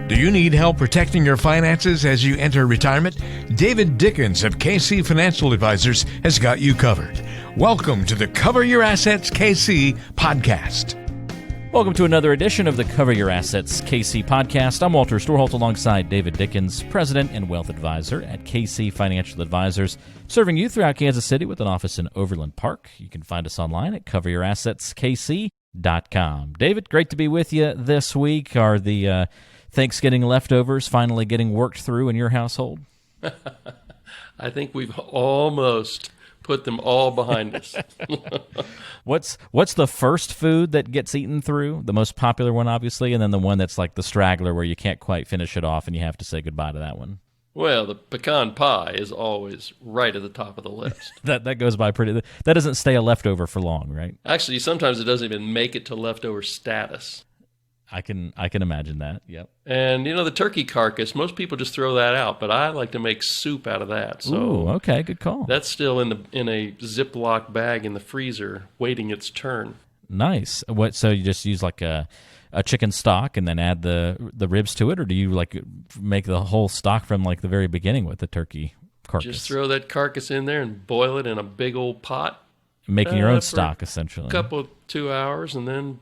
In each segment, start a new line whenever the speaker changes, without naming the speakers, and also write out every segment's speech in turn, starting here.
Do you need help protecting your finances as you enter retirement? David Dickens of KC Financial Advisors has got you covered. Welcome to the Cover Your Assets KC podcast.
Welcome to another edition of the Cover Your Assets KC podcast. I'm Walter Storholt alongside David Dickens, President and Wealth Advisor at KC Financial Advisors, serving you throughout Kansas City with an office in Overland Park. You can find us online at coveryourassetskc.com. David, great to be with you this week. Are the Thanksgiving leftovers finally getting worked through in your household?
I think we've almost put them all behind us.
What's the first food that gets eaten through? The most popular one, obviously, and then the one that's like the straggler where you can't quite finish it off and you have to say goodbye to that one.
Well, the pecan pie is always right at the top of the list.
That goes by pretty. That doesn't stay a leftover for long, right?
Actually, sometimes it doesn't even make it to leftover status.
I can imagine that. Yep.
And the turkey carcass, most people just throw that out, but I like to make soup out of that. So
ooh, okay, good call.
That's still in a Ziploc bag in the freezer, waiting its turn.
Nice. So you just use like a chicken stock and then add the ribs to it, or do you like make the whole stock from like the very beginning with the turkey carcass?
Just throw that carcass in there and boil it in a big old pot.
Making your own stock, essentially.
A couple 2 hours, and then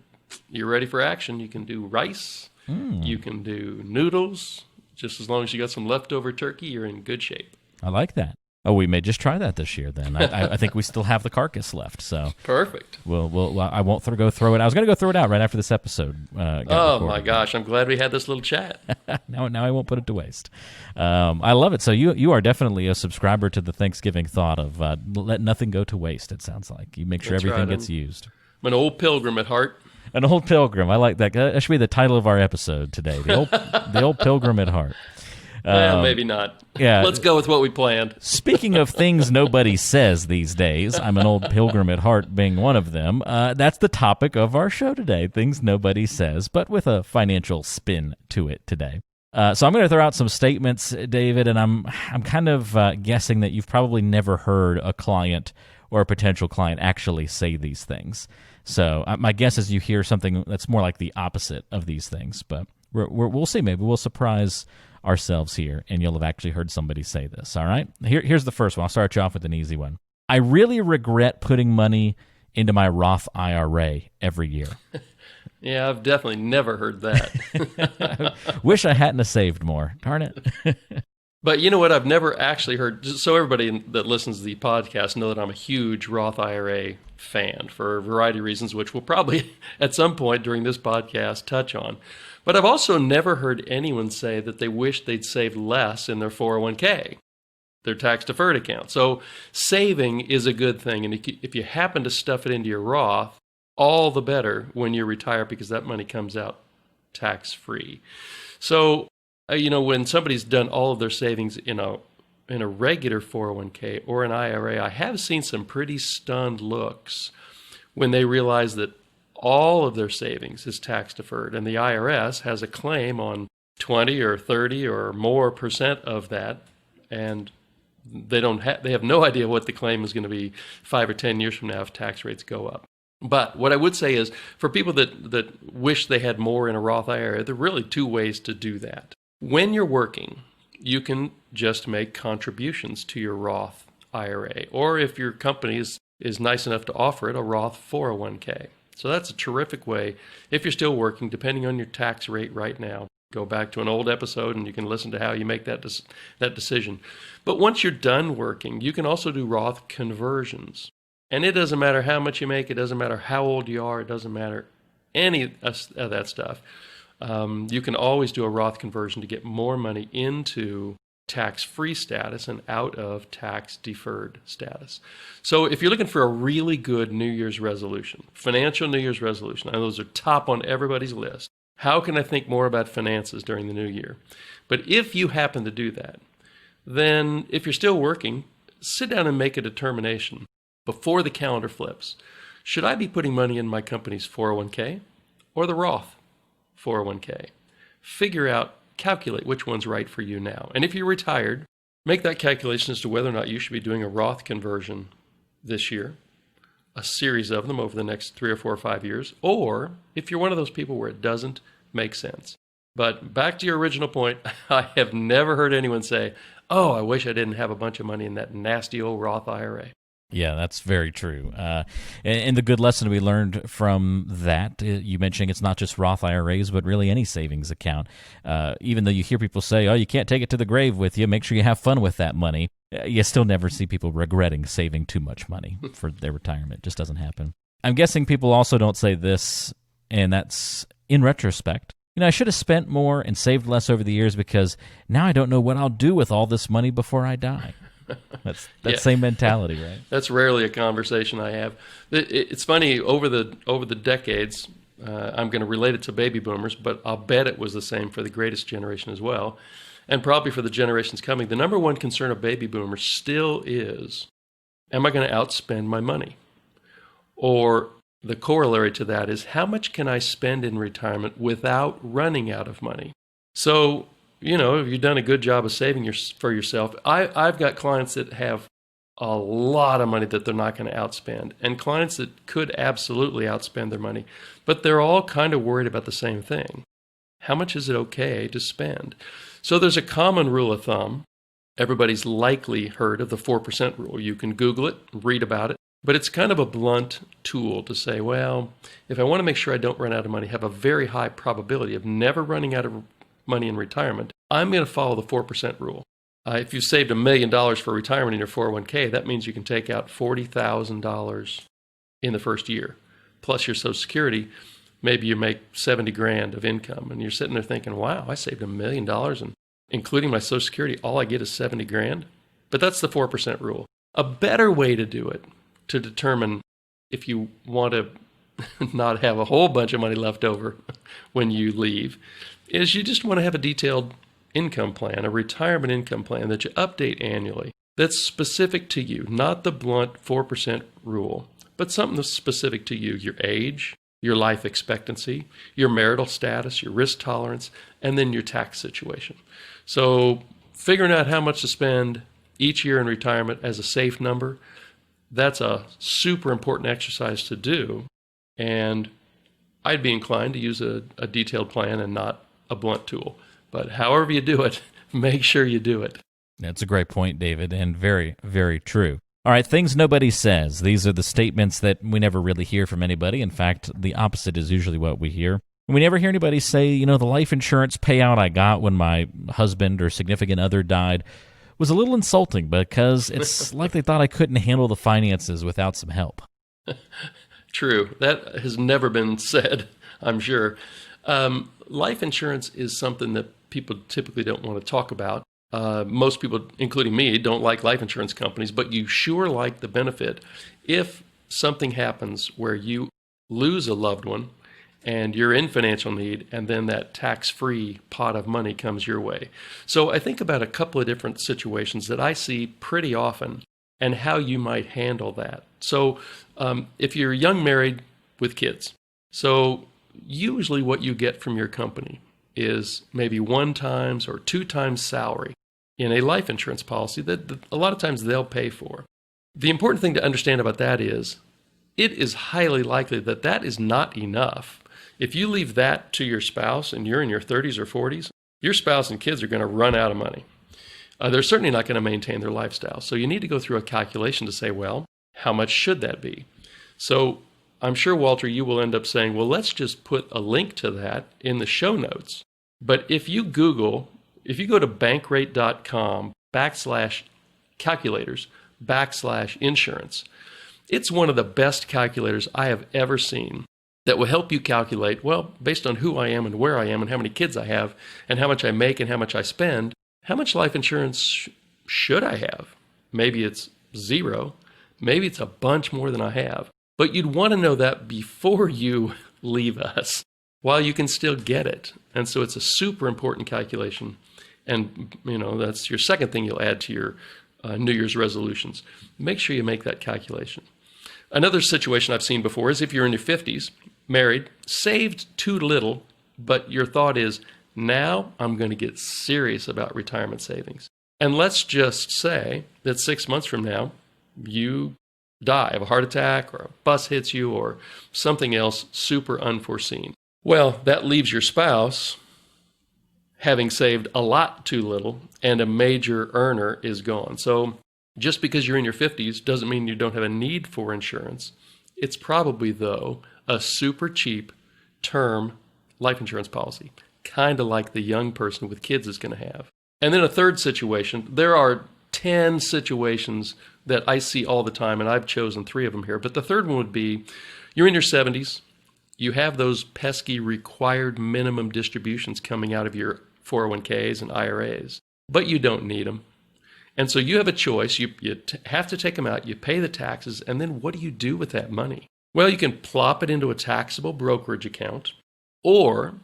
you're ready for action. You can do rice. You can do noodles. Just as long as you got some leftover turkey, you're in good shape.
I like that. Oh, we may just try that this year then. I think we still have the carcass left, so
perfect.
I won't go throw it. I was going to go throw it out right after this episode.
Oh my gosh! I'm glad we had this little chat.
Now I won't put it to waste. I love it. So you are definitely a subscriber to the Thanksgiving thought of let nothing go to waste. It sounds like you make sure everything gets used.
I'm an old pilgrim at heart.
An old pilgrim. I like that. That should be the title of our episode today. The old pilgrim at heart.
Well, maybe not.
Yeah.
Let's go with what we planned.
Speaking of things nobody says these days, I'm an old pilgrim at heart being one of them. That's the topic of our show today, things nobody says, but with a financial spin to it today. So I'm going to throw out some statements, David, and I'm kind of guessing that you've probably never heard a client or a potential client actually say these things. So my guess is you hear something that's more like the opposite of these things, but we'll see. Maybe we'll surprise ourselves here, and you'll have actually heard somebody say this, all right? Here's the first one. I'll start you off with an easy one. I really regret putting money into my Roth IRA every year.
Yeah, I've definitely never heard that.
Wish I hadn't have saved more. Darn it.
But you know what? I've never actually heard, so everybody that listens to the podcast know that I'm a huge Roth IRA fan for a variety of reasons, which we'll probably at some point during this podcast touch on. But I've also never heard anyone say that they wish they'd saved less in their 401k, their tax-deferred account. So saving is a good thing. And if you happen to stuff it into your Roth, all the better when you retire because that money comes out tax-free. So when somebody's done all of their savings in a regular 401k or an IRA, I have seen some pretty stunned looks when they realize that all of their savings is tax deferred, and the IRS has a claim on 20 or 30 or more percent of that, and they have no idea what the claim is going to be 5 or 10 years from now if tax rates go up. But what I would say is, for people that wish they had more in a Roth IRA, there are really two ways to do that. When you're working, you can just make contributions to your Roth IRA, or if your company is nice enough to offer it, a Roth 401k. So that's a terrific way, if you're still working, depending on your tax rate right now. Go back to an old episode and you can listen to how you make that decision. But once you're done working, you can also do Roth conversions. And it doesn't matter how much you make, it doesn't matter how old you are, it doesn't matter any of that stuff. You can always do a Roth conversion to get more money into tax-free status and out of tax-deferred status. So if you're looking for a really good New Year's resolution, financial New Year's resolution, I know those are top on everybody's list. How can I think more about finances during the new year? But if you happen to do that, then if you're still working, sit down and make a determination before the calendar flips. Should I be putting money in my company's 401k or the Roth 401k? Calculate which one's right for you now. And if you're retired, make that calculation as to whether or not you should be doing a Roth conversion this year, a series of them over the next 3 or 4 or 5 years, or if you're one of those people where it doesn't make sense, But back to your original point, I have never heard anyone say, oh, I wish I didn't have a bunch of money in that nasty old Roth IRA.
Yeah, that's very true. And the good lesson we learned from that, you mentioning it's not just Roth IRAs, but really any savings account. Even though you hear people say, oh, you can't take it to the grave with you, make sure you have fun with that money. You still never see people regretting saving too much money for their retirement. It just doesn't happen. I'm guessing people also don't say this, and that's in retrospect. I should have spent more and saved less over the years because now I don't know what I'll do with all this money before I die. That's that same mentality, right?
That's rarely a conversation I have. It's funny, over the decades, I'm going to relate it to baby boomers, but I'll bet it was the same for the greatest generation as well, and probably for the generations coming. The number one concern of baby boomers still is, am I going to outspend my money? Or the corollary to that is, how much can I spend in retirement without running out of money? So, if you've done a good job of saving for yourself, I've got clients that have a lot of money that they're not going to outspend, and clients that could absolutely outspend their money, but they're all kind of worried about the same thing. How much is it okay to spend? So there's a common rule of thumb. Everybody's likely heard of the 4% rule. You can Google it, read about it, but it's kind of a blunt tool to say, well, if I want to make sure I don't run out of money, have a very high probability of never running out of money in retirement, I'm going to follow the 4% rule. If you saved $1 million for retirement in your 401k, that means you can take out $40,000 in the first year, plus your Social Security. Maybe you make $70,000 of income, and you're sitting there thinking, wow, I saved $1 million, and including my Social Security, all I get is $70,000. But that's the 4% rule. A better way to do it, to determine if you want to not have a whole bunch of money left over when you leave, is you just want to have a detailed income plan, a retirement income plan that you update annually that's specific to you, not the blunt 4% rule, but something that's specific to you, your age, your life expectancy, your marital status, your risk tolerance, and then your tax situation. So figuring out how much to spend each year in retirement as a safe number, that's a super important exercise to do. And I'd be inclined to use a detailed plan and not a blunt tool. But however you do it, make sure you do it.
That's a great point, David, and very, very true. All right, things nobody says. These are the statements that we never really hear from anybody. In fact, the opposite is usually what we hear. We never hear anybody say, the life insurance payout I got when my husband or significant other died was a little insulting because it's like they thought I couldn't handle the finances without some help.
True. That has never been said, I'm sure. Life insurance is something that people typically don't want to talk about. Most people, including me, don't like life insurance companies, but you sure like the benefit if something happens where you lose a loved one and you're in financial need, and then that tax-free pot of money comes your way. So I think about a couple of different situations that I see pretty often and how you might handle that. So if you're young married with kids, so usually what you get from your company is maybe 1 times or 2 times salary in a life insurance policy that a lot of times they'll pay for. The important thing to understand about that is it is highly likely that that is not enough. If you leave that to your spouse and you're in your 30s or 40s, your spouse and kids are going to run out of money. They're certainly not going to maintain their lifestyle. So you need to go through a calculation to say, well, how much should that be? So I'm sure, Walter, you will end up saying, well, let's just put a link to that in the show notes. But if you go to bankrate.com/calculators/insurance, it's one of the best calculators I have ever seen that will help you calculate, well, based on who I am and where I am and how many kids I have and how much I make and how much I spend, how much life insurance should I have? Maybe it's 0. Maybe it's a bunch more than I have. But you'd want to know that before you leave us, while you can still get it. And so it's a super important calculation. And, that's your second thing you'll add to your New Year's resolutions. Make sure you make that calculation. Another situation I've seen before is if you're in your 50s, married, saved too little, but your thought is, now I'm going to get serious about retirement savings. And let's just say that 6 months from now, you die of a heart attack or a bus hits you or something else super unforeseen. Well, that leaves your spouse having saved a lot too little, and a major earner is gone. So just because you're in your 50s doesn't mean you don't have a need for insurance. It's probably, though, a super cheap term life insurance policy, kind of like the young person with kids is going to have. And then a third situation, there are 10 situations that I see all the time, and I've chosen 3 of them here. But the third one would be, you're in your 70s, you have those pesky required minimum distributions coming out of your 401ks and IRAs, but you don't need them. And so you have a choice. You have to take them out, you pay the taxes, and then what do you do with that money? Well, you can plop it into a taxable brokerage account, or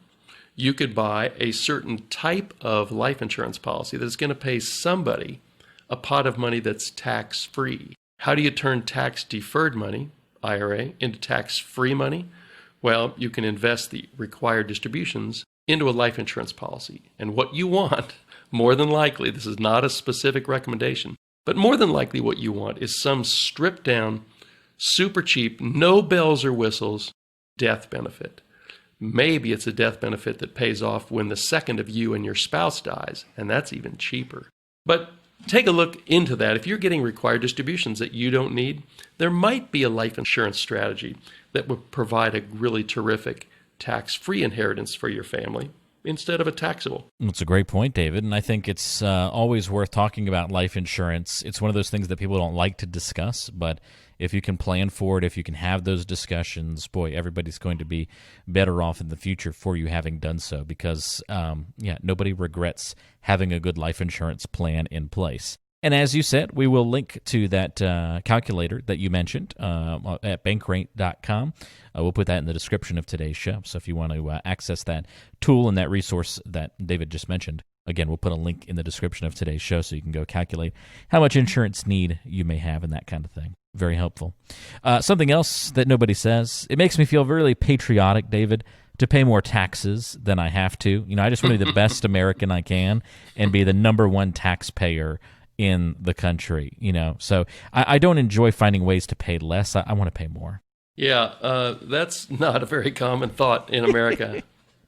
you could buy a certain type of life insurance policy that's going to pay somebody a pot of money that's tax-free. How do you turn tax-deferred money, IRA, into tax-free money? Well, you can invest the required distributions into a life insurance policy. And what you want, more than likely, this is not a specific recommendation, but more than likely what you want is some stripped down, super cheap, no bells or whistles death benefit. Maybe it's a death benefit that pays off when the second of you and your spouse dies, and that's even cheaper. But take a look into that. If you're getting required distributions that you don't need, there might be a life insurance strategy that would provide a really terrific tax-free inheritance for your family instead of a taxable.
That's a great point, David, and I think it's always worth talking about life insurance. It's one of those things that people don't like to discuss, but if you can plan for it, if you can have those discussions, boy, everybody's going to be better off in the future for you having done so because, nobody regrets having a good life insurance plan in place. And as you said, we will link to that calculator that you mentioned at bankrate.com. We'll put that in the description of today's show. So if you want to access that tool and that resource that David just mentioned, again, we'll put a link in the description of today's show so you can go calculate how much insurance need you may have and that kind of thing. Very helpful. Something else that nobody says, it makes me feel really patriotic, David, to pay more taxes than I have to. I just want to be the best American I can and be the number one taxpayer in the country, So I don't enjoy finding ways to pay less. I want to pay more.
Yeah, that's not a very common thought in America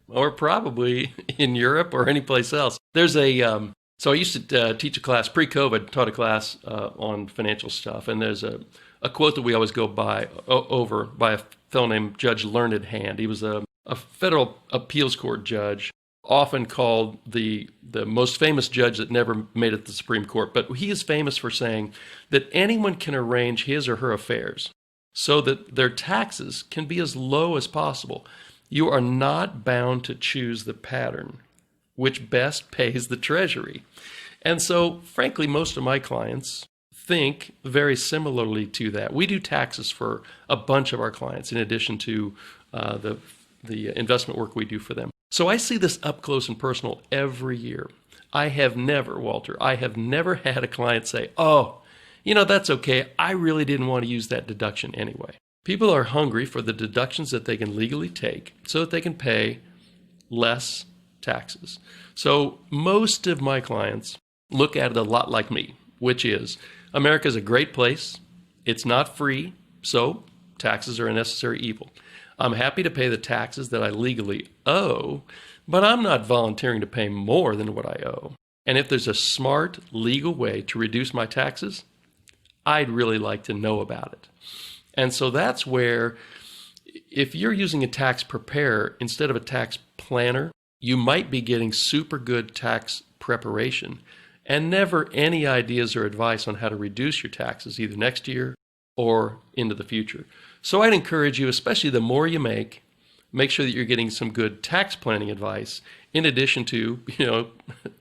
or probably in Europe or any place else. There's so I used to teach a class pre-COVID, taught a class on financial stuff, and there's a quote that we always go over by a fellow named Judge Learned Hand. He was a federal appeals court judge, often called the most famous judge that never made it to the Supreme Court. But he is famous for saying that anyone can arrange his or her affairs so that their taxes can be as low as possible. You are not bound to choose the pattern which best pays the Treasury. And so, frankly, most of my clients think very similarly to that. We do taxes for a bunch of our clients in addition to the investment work we do for them. So I see this up close and personal every year. I have never had a client say, that's okay. I really didn't want to use that deduction anyway. People are hungry for the deductions that they can legally take so that they can pay less taxes. So most of my clients look at it a lot like me, which is America's a great place. It's not free, so taxes are a necessary evil. I'm happy to pay the taxes that I legally owe, but I'm not volunteering to pay more than what I owe. And if there's a smart, legal way to reduce my taxes, I'd really like to know about it. And so that's where, if you're using a tax preparer instead of a tax planner, you might be getting super good tax preparation and never any ideas or advice on how to reduce your taxes either next year or into the future. So I'd encourage you, especially the more you make sure that you're getting some good tax planning advice in addition to,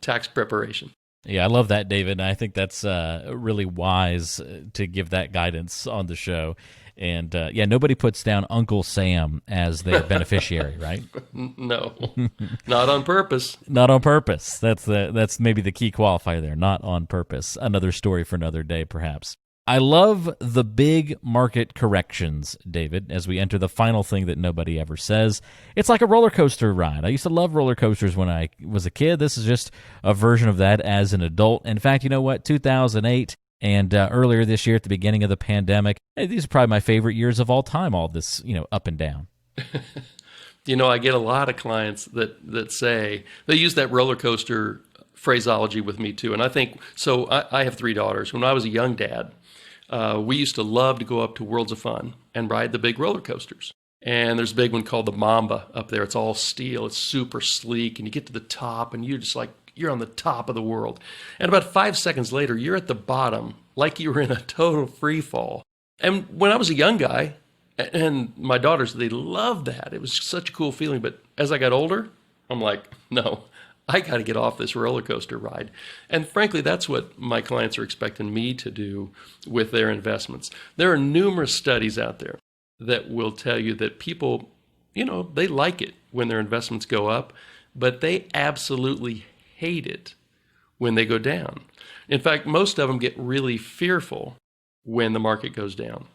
tax preparation.
Yeah, I love that, David. I think that's really wise to give that guidance on the show. And nobody puts down Uncle Sam as their beneficiary, right?
No, not on purpose.
Not on purpose. That's maybe the key qualifier there. Not on purpose. Another story for another day, perhaps. I love the big market corrections, David, as we enter the final thing that nobody ever says. It's like a roller coaster ride. I used to love roller coasters when I was a kid. This is just a version of that as an adult. In fact, you know what? 2008 and earlier this year at the beginning of the pandemic, these are probably my favorite years of all time, all this, up and down.
I get a lot of clients that say, they use that roller coaster phraseology with me too. And I think, so I have 3 daughters. When I was a young dad, we used to love to go up to Worlds of Fun and ride the big roller coasters. And there's a big one called the Mamba up there. It's all steel. It's super sleek. And you get to the top and you're just like, you're on the top of the world. And about 5 seconds later, you're at the bottom, like you were in a total free fall. And when I was a young guy, and my daughters, they loved that. It was such a cool feeling. But as I got older, I'm like, no, I got to get off this roller coaster ride. And frankly, that's what my clients are expecting me to do with their investments. There are numerous studies out there that will tell you that people, they like it when their investments go up, but they absolutely hate it when they go down. In fact, most of them get really fearful when the market goes down.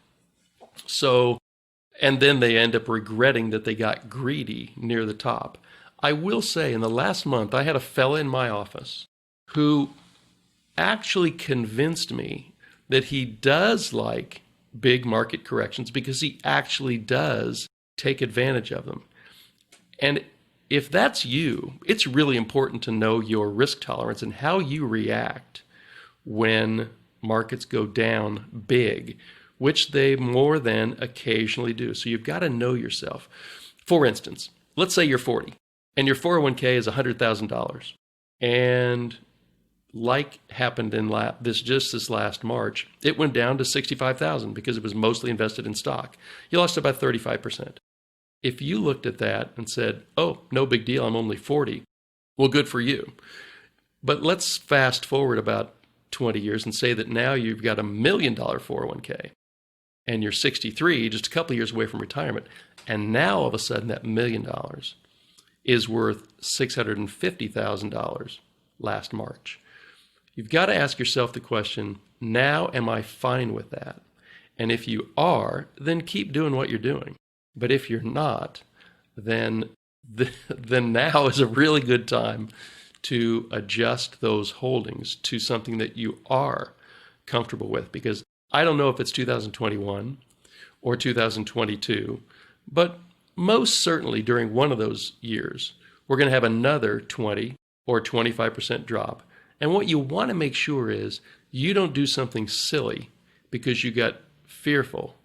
So, and then they end up regretting that they got greedy near the top. I will say, in the last month, I had a fella in my office who actually convinced me that he does like big market corrections because he actually does take advantage of them. And if that's you, it's really important to know your risk tolerance and how you react when markets go down big, which they more than occasionally do. So you've got to know yourself. For instance, let's say you're 40 and your 401k is $100,000. And like happened in this last March, it went down to $65,000 because it was mostly invested in stock. You lost about 35%. If you looked at that and said, oh, no big deal, I'm only 40, well, good for you. But let's fast forward about 20 years and say that now you've got $1 million 401k and you're 63, just a couple of years away from retirement. And now all of a sudden that $1 million is worth $650,000 last March. You've got to ask yourself the question, now am I fine with that? And if you are, then keep doing what you're doing. But if you're not, then now is a really good time to adjust those holdings to something that you are comfortable with. Because I don't know if it's 2021 or 2022, but most certainly during one of those years, we're going to have another 20 or 25% drop. And what you want to make sure is you don't do something silly because you got fearful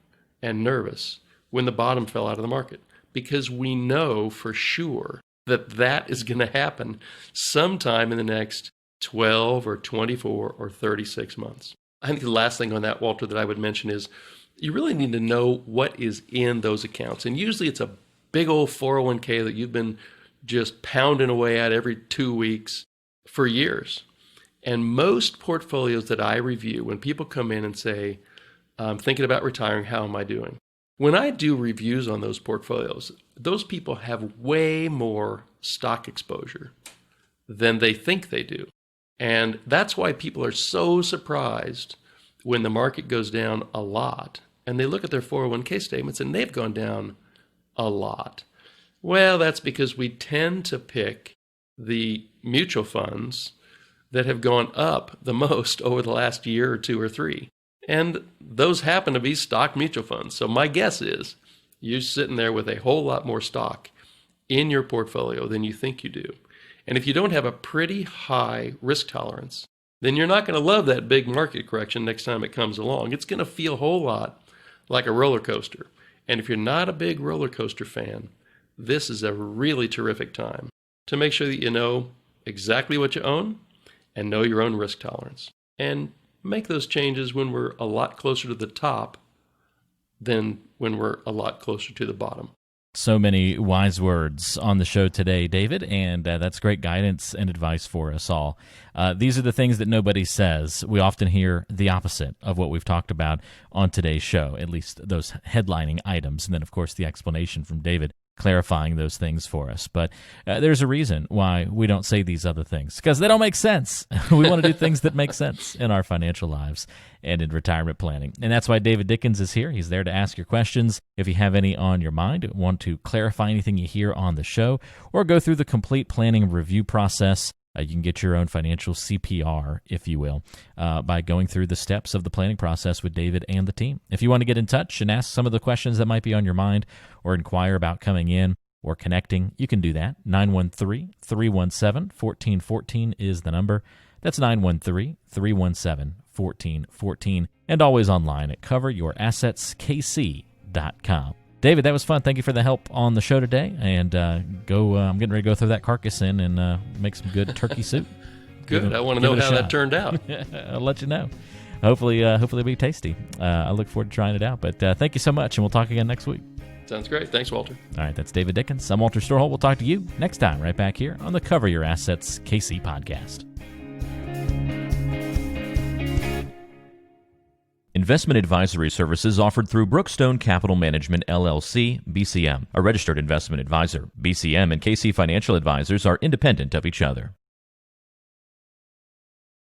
and nervous when the bottom fell out of the market, because we know for sure that is going to happen sometime in the next 12 or 24 or 36 months. I think the last thing on that, Walter, that I would mention is you really need to know what is in those accounts. And usually it's a big old 401k that you've been just pounding away at every 2 weeks for years. And most portfolios that I review, when people come in and say, I'm thinking about retiring, how am I doing? When I do reviews on those portfolios, those people have way more stock exposure than they think they do. And that's why people are so surprised when the market goes down a lot and they look at their 401k statements and they've gone down a lot. Well, that's because we tend to pick the mutual funds that have gone up the most over the last year or 2 or 3. And those happen to be stock mutual funds. So my guess is you're sitting there with a whole lot more stock in your portfolio than you think you do. And if you don't have a pretty high risk tolerance, then you're not going to love that big market correction next time it comes along. It's going to feel a whole lot like a roller coaster. And if you're not a big roller coaster fan, this is a really terrific time to make sure that you know exactly what you own and know your own risk tolerance. And make those changes when we're a lot closer to the top than when we're a lot closer to the bottom.
So many wise words on the show today, David, and that's great guidance and advice for us all. These are the things that nobody says. We often hear the opposite of what we've talked about on today's show, at least those headlining items, and then, of course, the explanation from David clarifying those things for us. But there's a reason why we don't say these other things, because they don't make sense. We want to do things that make sense in our financial lives and in retirement planning. And that's why David Dickens is here. He's there to ask your questions. If you have any on your mind, want to clarify anything you hear on the show, or go through the complete planning and review process, you can get your own financial CPR, if you will, by going through the steps of the planning process with David and the team. If you want to get in touch and ask some of the questions that might be on your mind or inquire about coming in, or connecting, you can do that. 913-317-1414 is the number. That's 913-317-1414. And always online at coveryourassetskc.com. David, that was fun. Thank you for the help on the show today. And I'm getting ready to go throw that carcass in and make some good turkey soup.
Good. I want to know how that turned out.
I'll let you know. Hopefully it'll be tasty. I look forward to trying it out. But thank you so much, and we'll talk again next week.
Sounds great. Thanks, Walter.
All right, that's David Dickens. I'm Walter Storholt. We'll talk to you next time right back here on the Cover Your Assets KC podcast. Investment advisory services offered through Brookstone Capital Management, LLC, BCM, a registered investment advisor. BCM and KC Financial Advisors are independent of each other.